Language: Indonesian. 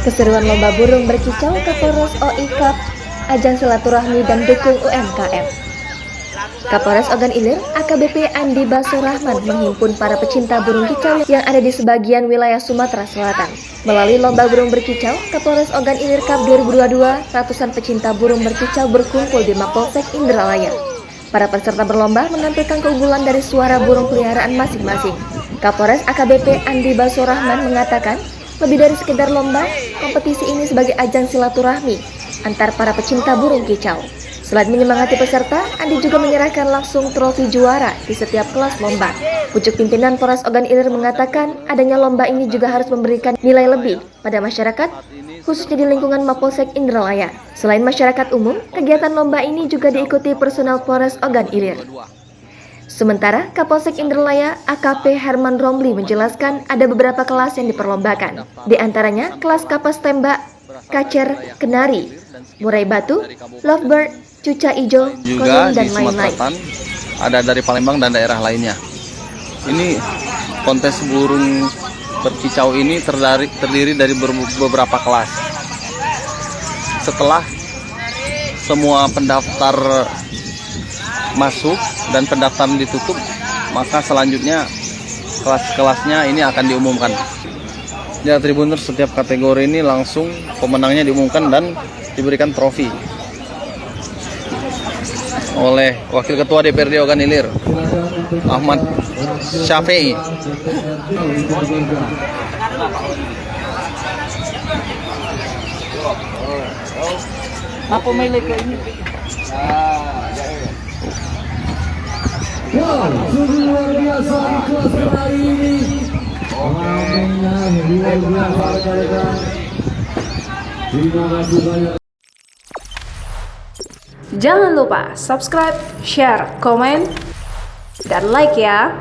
Keseruan lomba burung berkicau Kapolres OI Cup, ajang silaturahmi dan dukung UMKM. Kapolres Ogan Ilir AKBP Andi Basurahman menghimpun para pecinta burung kicau yang ada di sebagian wilayah Sumatera Selatan. Melalui lomba burung berkicau Kapolres Ogan Ilir Cup 2022, ratusan pecinta burung berkicau berkumpul di Mapolsek Indralaya. Para peserta berlomba menampilkan keunggulan dari suara burung peliharaan masing-masing. Kapolres AKBP Andi Basurahman mengatakan, lebih dari sekedar lomba, kompetisi ini sebagai ajang silaturahmi antar para pecinta burung kicau. Selain menyemangati peserta, Andi juga menyerahkan langsung trofi juara di setiap kelas lomba. Pucuk pimpinan Polres Ogan Ilir mengatakan adanya lomba ini juga harus memberikan nilai lebih pada masyarakat, khususnya di lingkungan Mapolsek Indralaya. Selain masyarakat umum, kegiatan lomba ini juga diikuti personel Polres Ogan Ilir. Sementara Kapolsek Indralaya AKP Herman Romli menjelaskan ada beberapa kelas yang diperlombakan. Di antaranya kelas kapas tembak, kacer, kenari, murai batu, lovebird, cuca ijo, juga dan di Sumatera Selatan, ada dari Palembang dan daerah lainnya. Ini kontes burung berkicau ini terdiri dari beberapa kelas. Setelah semua pendaftar masuk dan pendaftaran ditutup, maka selanjutnya kelas-kelasnya ini akan diumumkan. Ya, Tribuners, setiap kategori ini langsung pemenangnya diumumkan dan diberikan trofi oleh Wakil Ketua DPRD Ogan Ilir Ahmad Syafi'i. Apa milik ini? Wow, sungguh luar biasa di kelas kali ini. Pengalamannya luar biasa rekan-rekan. Terima kasih banyak. Jangan lupa subscribe, share, komen, dan like ya.